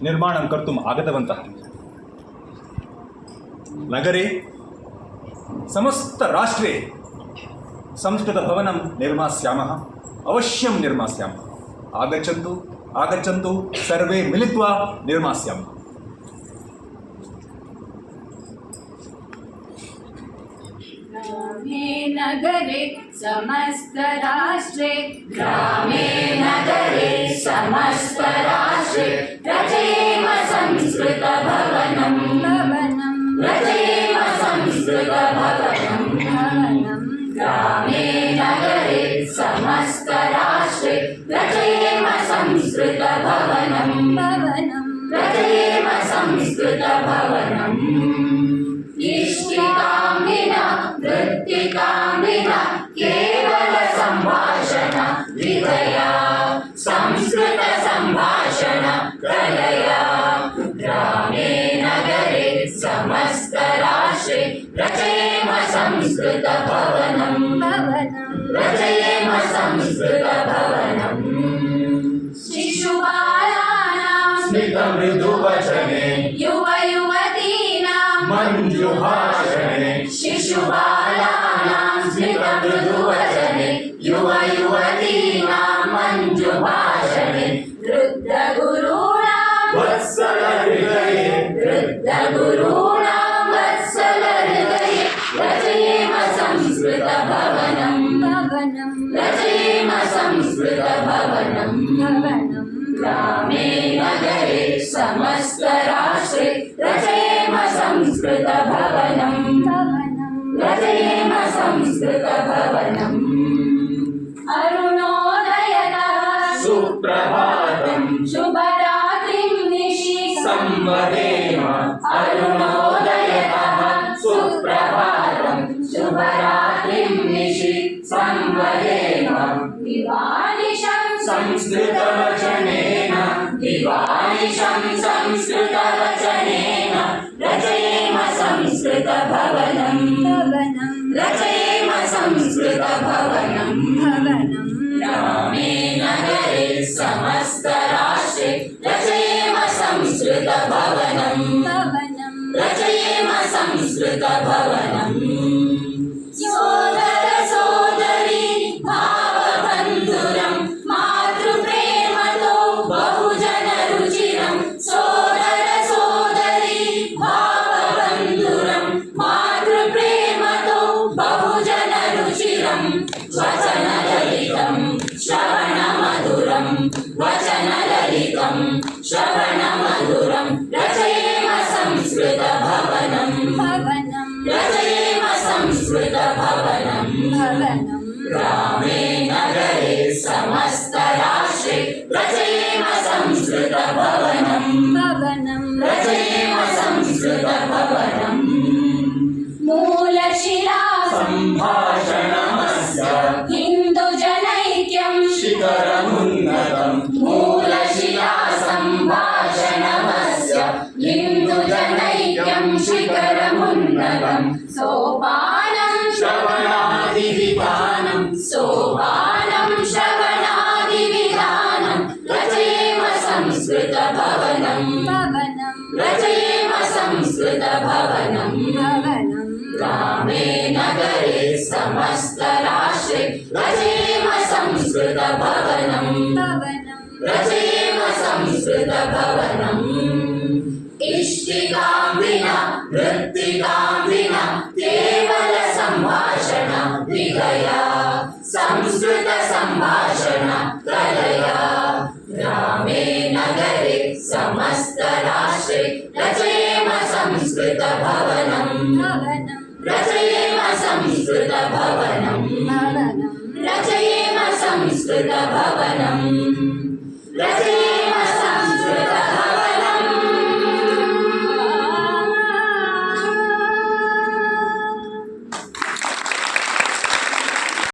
निर्माणं कर्तुम् आगतवन्तः। नगरे समस्तराष्ट्रे संस्कृतभवनं निर्मास्यामः, अवश्यं निर्मास्यामः। आगच्छन्तु आगच्छन्तु, सर्वे मिलित्वा निर्मास्यामः। ग्रामे नगरे समस्तराष्ट्रे, ग्रामे नगरे समस्तराष्ट्रे रचयेम संस्कृतभवनं, रचयेम संस्कृतभवनं। ग्रामे नगरे समस्तराष्ट्रे रचयेम संस्कृतभवनं, रचयेम संस्कृतभवनम्। इष्टिकां विना वृत्तिकां विना केवल सम्भाषण विधया, संस्कृत सम्भाषण कलया। ग्रामे नगरे समस्तराष्ट्रे रचयेम संस्कृतभवनं, रचयेम संस्कृतभवनम्। शिशुबालानां स्मितमृदुवचने, युवयुवतीनां मञ्जुभाषणे, शिशुबालानां स्मितमृदुवचने, युवयुवतीनां मञ्जुभाषणे। वृद्धगुरूणां वत्सलहृदये, वृद्धगुरूणां वत्सलहृदये रचयेम संस्कृतभवनं, रचयेम संस्कृतभवनं। ग्रामे नगरे समस्तराष्ट्रे रचयेम संस्कृतभवनं, रचयेम संस्कृतभवनम्। अरुणोदयतः सुप्रभातं शुभरात्रिं निशि संवदेम। अरुणोदयतः सुप्रभातं शुभरात्रिं निशि संवदेम। दिवानिशं संस्कृतवचनेन, दिवानिशं संस्कृतवचनेन रचयेम संस्कृतभवनं, रचयेम संस्कृतभवनं। ग्रामे नगरे समस्तराष्ट्रे रचयेम संस्कृतभवनं, रचयेम संस्कृतभवनम्। सोदर सोदरी भावबन्धुरं मातृप्रेमतो बहुजनरुचिरं, सोदर सोदरी भावबन्धुरं मातृप्रेमतो बहुजनरुचिरं। वचनललितं श्रवणमधुरं, वचनललितं श्रवणमधुरं रचयेम संस्कृतभवनं, रचयेम संस्कृतभवनं। ग्रामे नगरे समस्तराष्ट्रे रचयेम संस्कृतभवनं, रचयेम संस्कृतभवनं। मूलशिला सम्भाषणमस्य हिन्दुजनैक्यं शिखरमुन्नतम्। मूलशिला सम्भाषणमस्य हिन्दुजनैक्यं शिखरमुन्नतं। सोपानं श्रवणादिविधानं, सोपानं श्रवणादिविधानं रचयेम संस्कृतभवनं, रचयेम संस्कृतभवनं। ग्रामे नगरे समस्तराष्ट्रे रचयेम संस्कृतभवनं, रचयेम संस्कृतभवनम्। इष्टिकां विना वृत्तिकां विना केवल सम्भाषण विधया, संस्कृत सम्भाषण कलया। ग्रामे नगरे समस्तराष्ट्रे रचयेम संस्कृतभवनं, रचयेम संस्कृतभवनं, रचयेम संस्कृतभवनं, रचयेम